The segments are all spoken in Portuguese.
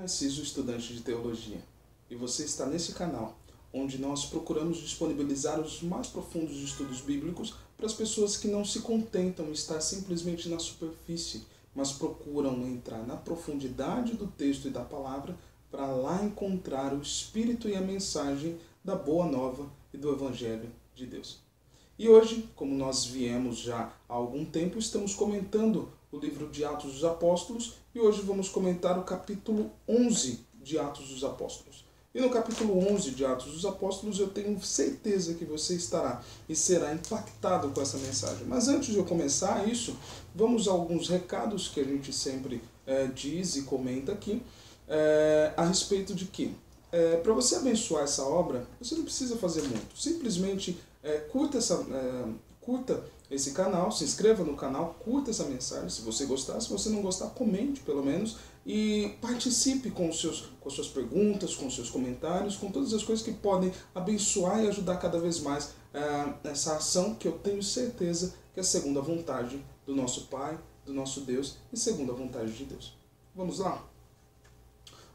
Narciso, estudante de teologia, e você está nesse canal, onde nós procuramos disponibilizar os mais profundos estudos bíblicos para as pessoas que não se contentam em estar simplesmente na superfície, mas procuram entrar na profundidade do texto e da palavra para lá encontrar o espírito e a mensagem da Boa Nova e do Evangelho de Deus. E hoje, como nós viemos já há algum tempo, estamos comentando o livro de Atos dos Apóstolos e hoje vamos comentar o capítulo 11 de Atos dos Apóstolos. E no capítulo 11 de Atos dos Apóstolos eu tenho certeza que você estará e será impactado com essa mensagem. Mas antes de eu começar isso, vamos a alguns recados que a gente sempre diz e comenta aqui a respeito de que para você abençoar essa obra, você não precisa fazer muito. Simplesmente curta esse canal, se inscreva no canal, curta essa mensagem, se você gostar. Se você não gostar, comente pelo menos e participe com as suas perguntas, com os seus comentários, com todas as coisas que podem abençoar e ajudar cada vez mais essa ação que eu tenho certeza que é segundo a vontade do nosso Pai, do nosso Deus e segundo a vontade de Deus. Vamos lá?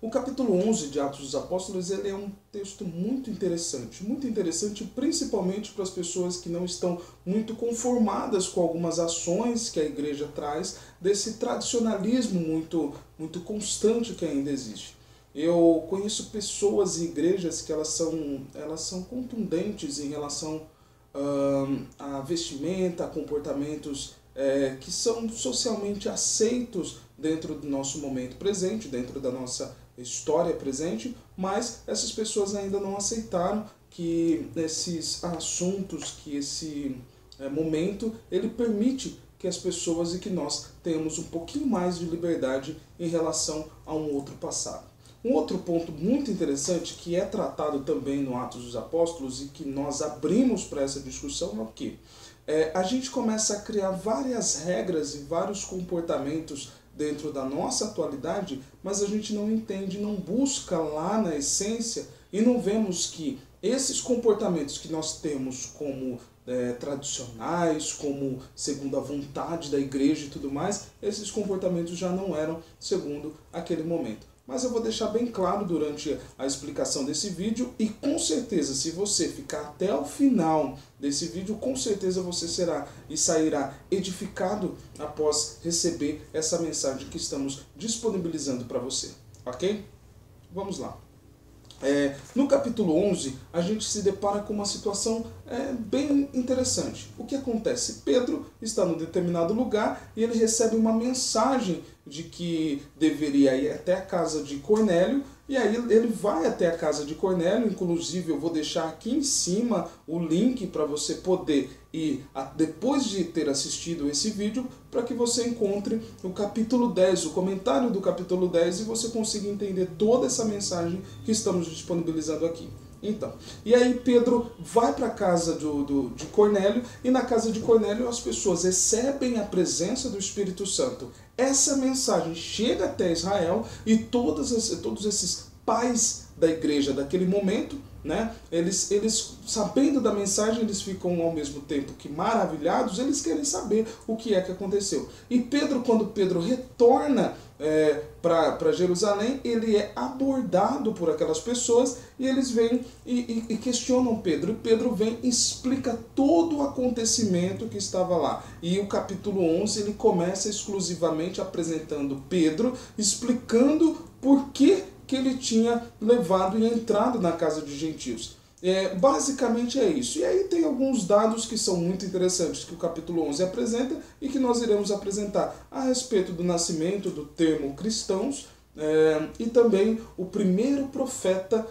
O capítulo 11 de Atos dos Apóstolos ele é um texto muito interessante principalmente para as pessoas que não estão muito conformadas com algumas ações que a igreja traz, desse tradicionalismo muito constante que ainda existe. Eu conheço pessoas e igrejas que elas são contundentes em relação a vestimenta, a comportamentos que são socialmente aceitos dentro do nosso momento presente, dentro da nossa história presente, mas essas pessoas ainda não aceitaram que esses assuntos, que esse momento, ele permite que as pessoas e que nós tenhamos um pouquinho mais de liberdade em relação a um outro passado. Um outro ponto muito interessante que é tratado também no Atos dos Apóstolos e que nós abrimos para essa discussão é o quê? A gente começa a criar várias regras e vários comportamentos dentro da nossa atualidade, mas a gente não entende, não busca lá na essência e não vemos que esses comportamentos que nós temos como tradicionais, como segundo a vontade da igreja e tudo mais, esses comportamentos já não eram segundo aquele momento. Mas eu vou deixar bem claro durante a explicação desse vídeo e com certeza, se você ficar até o final desse vídeo, com certeza você será e sairá edificado após receber essa mensagem que estamos disponibilizando para você, ok? Vamos lá. No capítulo 11, a gente se depara com uma situação bem interessante. O que acontece? Pedro está num determinado lugar e ele recebe uma mensagem de que deveria ir até a casa de Cornélio, e aí ele vai até a casa de Cornélio. Inclusive eu vou deixar aqui em cima o link para você poder ir, depois de ter assistido esse vídeo, para que você encontre o capítulo 10, o comentário do capítulo 10, e você consiga entender toda essa mensagem que estamos disponibilizando aqui. Então, e aí Pedro vai para a casa de Cornélio, e na casa de Cornélio as pessoas recebem a presença do Espírito Santo. Essa mensagem chega até Israel e todos esses pais da igreja daquele momento, né, eles sabendo da mensagem, eles ficam ao mesmo tempo que maravilhados, eles querem saber o que é que aconteceu. E Pedro, quando Pedro retorna para Jerusalém, ele é abordado por aquelas pessoas e eles vêm e questionam Pedro. E Pedro vem e explica todo o acontecimento que estava lá. E o capítulo 11 ele começa exclusivamente apresentando Pedro, explicando por que ele tinha levado e entrado na casa de gentios. Basicamente é isso. E aí tem alguns dados que são muito interessantes que o capítulo 11 apresenta e que nós iremos apresentar a respeito do nascimento do termo cristãos e também o primeiro profeta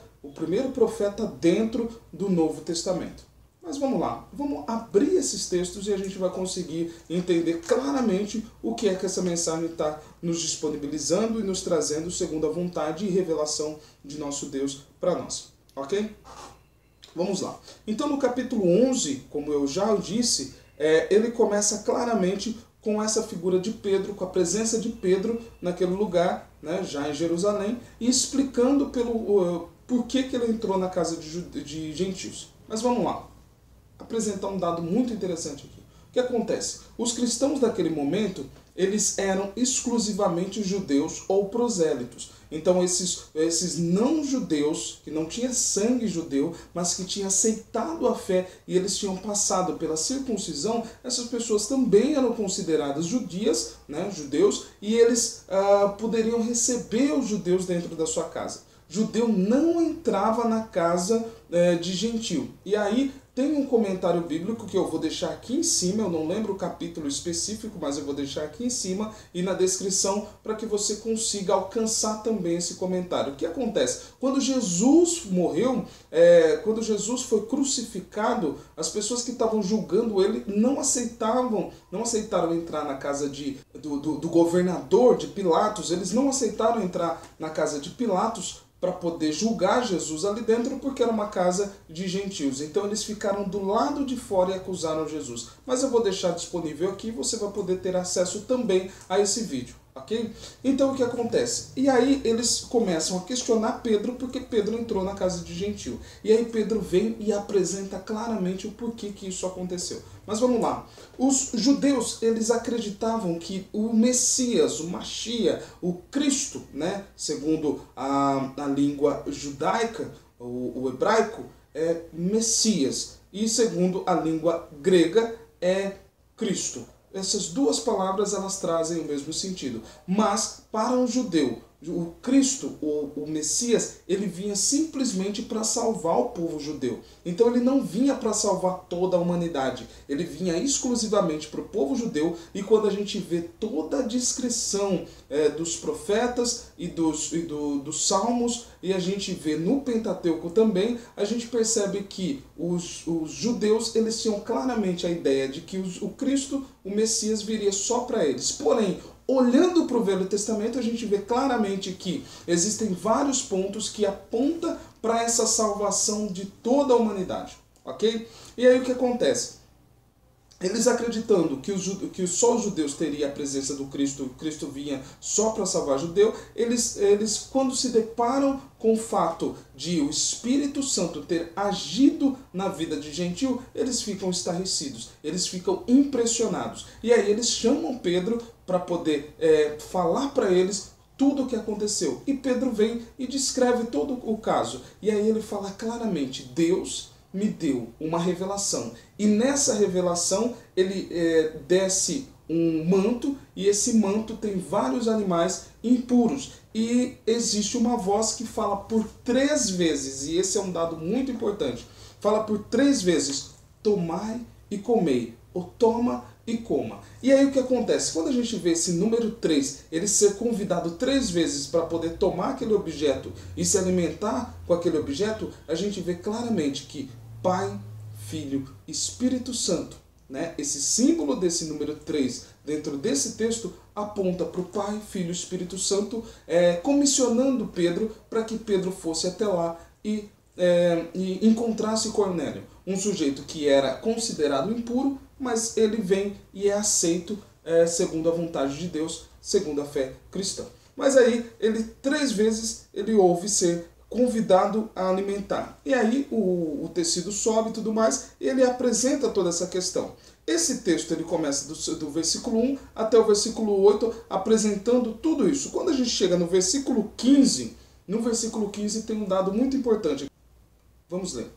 dentro do Novo Testamento. Mas vamos lá, vamos abrir esses textos e a gente vai conseguir entender claramente o que é que essa mensagem está nos disponibilizando e nos trazendo segundo a vontade e revelação de nosso Deus para nós, ok? Vamos lá. Então no capítulo 11, como eu já disse, ele começa claramente com essa figura de Pedro, com a presença de Pedro naquele lugar, né, já em Jerusalém, e explicando por que ele entrou na casa de gentios. Mas vamos lá. Apresentar um dado muito interessante aqui. O que acontece? Os cristãos daquele momento, eles eram exclusivamente judeus ou prosélitos. Então esses não judeus, que não tinham sangue judeu, mas que tinham aceitado a fé e eles tinham passado pela circuncisão, essas pessoas também eram consideradas judias, né, judeus, e eles poderiam receber os judeus dentro da sua casa. Judeu não entrava na casa de gentio. E aí tem um comentário bíblico que eu vou deixar aqui em cima, eu não lembro o capítulo específico, mas eu vou deixar aqui em cima e na descrição para que você consiga alcançar também esse comentário. O que acontece? Quando Jesus morreu, quando Jesus foi crucificado, as pessoas que estavam julgando ele não aceitaram entrar na casa do governador de Pilatos, eles não aceitaram entrar na casa de Pilatos para poder julgar Jesus ali dentro, porque era uma casa de gentios. Então eles ficaram do lado de fora e acusaram Jesus. Mas eu vou deixar disponível aqui e você vai poder ter acesso também a esse vídeo, ok? Então o que acontece? E aí eles começam a questionar Pedro, porque Pedro entrou na casa de gentio. E aí Pedro vem e apresenta claramente o porquê que isso aconteceu. Mas vamos lá. Os judeus, eles acreditavam que o Messias, o Mashiach, o Cristo, né, segundo a língua judaica, o hebraico, é Messias. E segundo a língua grega, é Cristo. Essas duas palavras, elas trazem o mesmo sentido. Mas, para um judeu, o Cristo, o Messias, ele vinha simplesmente para salvar o povo judeu. Então ele não vinha para salvar toda a humanidade. Ele vinha exclusivamente para o povo judeu. E quando a gente vê toda a descrição dos profetas e dos salmos, e a gente vê no Pentateuco também, a gente percebe que os judeus, eles tinham claramente a ideia de que o Cristo, o Messias, viria só para eles. Porém, olhando para o Velho Testamento, a gente vê claramente que existem vários pontos que apontam para essa salvação de toda a humanidade, ok? E aí o que acontece? Eles acreditando que só os judeus teriam a presença do Cristo, o Cristo vinha só para salvar judeu, eles quando se deparam com o fato de o Espírito Santo ter agido na vida de gentio, eles ficam estarrecidos, eles ficam impressionados. E aí eles chamam Pedro para poder falar para eles tudo o que aconteceu. E Pedro vem e descreve todo o caso. E aí ele fala claramente, Deus me deu uma revelação. E nessa revelação ele desce um manto, e esse manto tem vários animais impuros. E existe uma voz que fala por 3 vezes, e esse é um dado muito importante, fala por 3 vezes, tomai e comei, ou toma e coma. E aí o que acontece? Quando a gente vê esse número 3, ele ser convidado 3 vezes para poder tomar aquele objeto e se alimentar com aquele objeto, a gente vê claramente que Pai, Filho, Espírito Santo, né? Esse símbolo desse número 3 dentro desse texto aponta para o Pai, Filho e Espírito Santo, comissionando Pedro para que Pedro fosse até lá e encontrasse Cornélio, um sujeito que era considerado impuro, mas ele vem e é aceito segundo a vontade de Deus, segundo a fé cristã. Mas aí, 3 vezes, ele ouve ser convidado a alimentar. E aí o tecido sobe e tudo mais, e ele apresenta toda essa questão. Esse texto ele começa do versículo 1 até o versículo 8, apresentando tudo isso. Quando a gente chega no versículo 15, tem um dado muito importante. Vamos ler.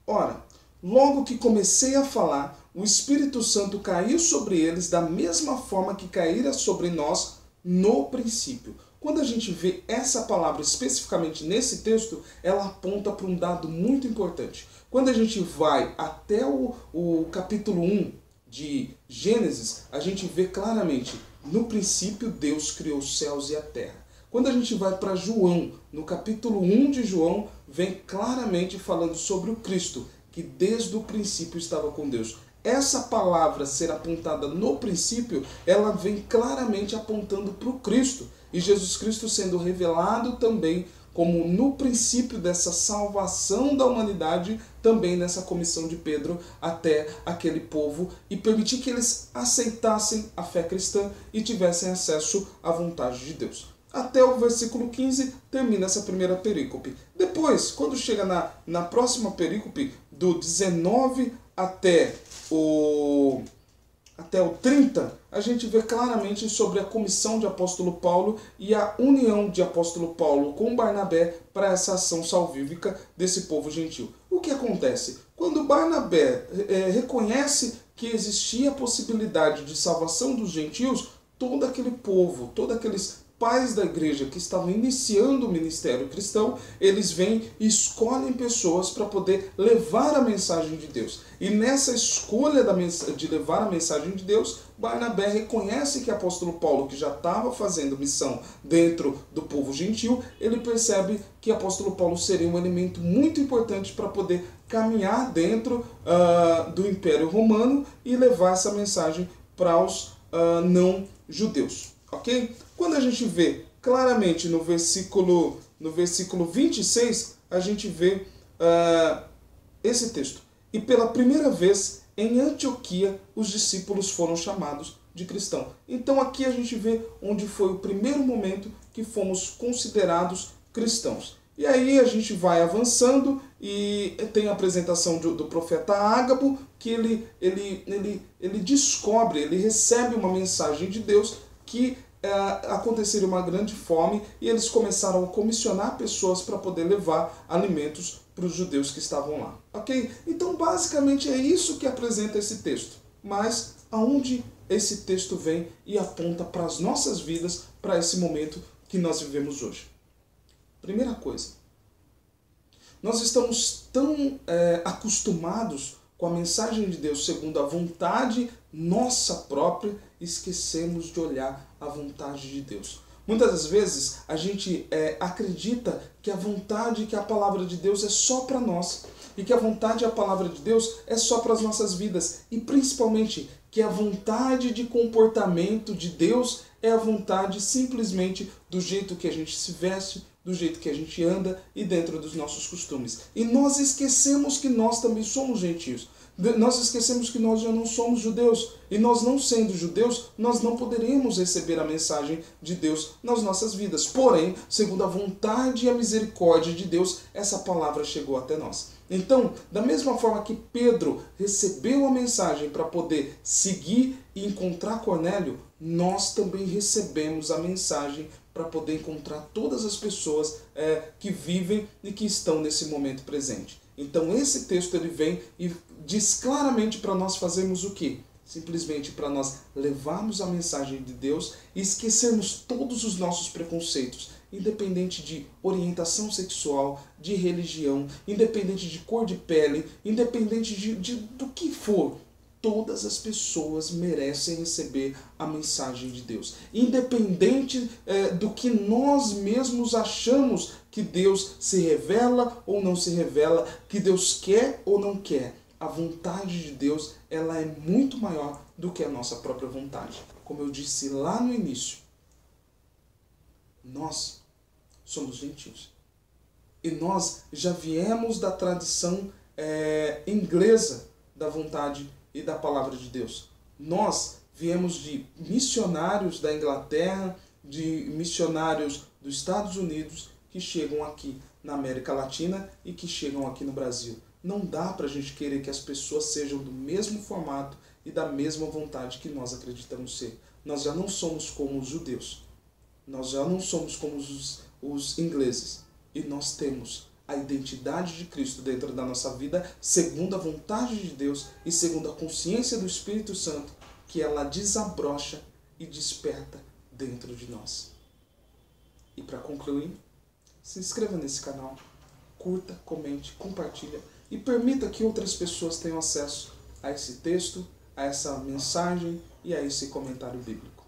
Ora, logo que comecei a falar, o Espírito Santo caiu sobre eles da mesma forma que caíra sobre nós no princípio. Quando a gente vê essa palavra especificamente nesse texto, ela aponta para um dado muito importante. Quando a gente vai até o capítulo 1 de Gênesis, a gente vê claramente, no princípio Deus criou os céus e a terra. Quando a gente vai para João, no capítulo 1 de João, vem claramente falando sobre o Cristo, que desde o princípio estava com Deus. Essa palavra ser apontada no princípio, ela vem claramente apontando para o Cristo. E Jesus Cristo sendo revelado também como no princípio dessa salvação da humanidade, também nessa comissão de Pedro até aquele povo e permitir que eles aceitassem a fé cristã e tivessem acesso à vontade de Deus. Até o versículo 15 termina essa primeira perícope. Depois, quando chega na próxima perícope, do 19 até até o 30, a gente vê claramente sobre a comissão de apóstolo Paulo e a união de apóstolo Paulo com Barnabé para essa ação salvífica desse povo gentil. O que acontece? Quando Barnabé reconhece que existia a possibilidade de salvação dos gentios, todo aquele povo, todos aqueles pais da igreja que estavam iniciando o ministério cristão, eles vêm e escolhem pessoas para poder levar a mensagem de Deus. E nessa escolha de levar a mensagem de Deus, Barnabé reconhece que o apóstolo Paulo, que já estava fazendo missão dentro do povo gentil, ele percebe que o apóstolo Paulo seria um elemento muito importante para poder caminhar dentro do Império Romano e levar essa mensagem para os não judeus. Ok? Quando a gente vê claramente no versículo 26, a gente vê esse texto. E pela primeira vez em Antioquia os discípulos foram chamados de cristão. Então aqui a gente vê onde foi o primeiro momento que fomos considerados cristãos. E aí a gente vai avançando e tem a apresentação do profeta Ágabo, que ele descobre, ele recebe uma mensagem de Deus que aconteceria uma grande fome e eles começaram a comissionar pessoas para poder levar alimentos para os judeus que estavam lá. Ok? Então basicamente é isso que apresenta esse texto. Mas aonde esse texto vem e aponta para as nossas vidas, para esse momento que nós vivemos hoje? Primeira coisa, nós estamos tão acostumados com a mensagem de Deus segundo a vontade nossa própria, esquecemos de olhar a vontade de Deus. Muitas das vezes a gente acredita que a vontade, que a palavra de Deus é só para nós, e que a vontade e a palavra de Deus é só para as nossas vidas, e principalmente que a vontade de comportamento de Deus é a vontade simplesmente do jeito que a gente se veste, do jeito que a gente anda e dentro dos nossos costumes. E nós esquecemos que nós também somos gentios. Nós esquecemos que nós já não somos judeus. E nós não sendo judeus, nós não poderemos receber a mensagem de Deus nas nossas vidas. Porém, segundo a vontade e a misericórdia de Deus, essa palavra chegou até nós. Então, da mesma forma que Pedro recebeu a mensagem para poder seguir e encontrar Cornélio, nós também recebemos a mensagem para poder encontrar todas as pessoas que vivem e que estão nesse momento presente. Então esse texto ele vem e diz claramente para nós fazermos o quê? Simplesmente para nós levarmos a mensagem de Deus e esquecermos todos os nossos preconceitos, independente de orientação sexual, de religião, independente de cor de pele, independente do que for. Todas as pessoas merecem receber a mensagem de Deus. Independente do que nós mesmos achamos que Deus se revela ou não se revela, que Deus quer ou não quer. A vontade de Deus ela é muito maior do que a nossa própria vontade. Como eu disse lá no início, nós somos gentios. E nós já viemos da tradição inglesa da vontade e da palavra de Deus. Nós viemos de missionários da Inglaterra, de missionários dos Estados Unidos que chegam aqui na América Latina e que chegam aqui no Brasil. Não dá para a gente querer que as pessoas sejam do mesmo formato e da mesma vontade que nós acreditamos ser. Nós já não somos como os judeus. Nós já não somos como os ingleses. E nós temos a identidade de Cristo dentro da nossa vida, segundo a vontade de Deus e segundo a consciência do Espírito Santo, que ela desabrocha e desperta dentro de nós. E para concluir, se inscreva nesse canal, curta, comente, compartilha e permita que outras pessoas tenham acesso a esse texto, a essa mensagem e a esse comentário bíblico.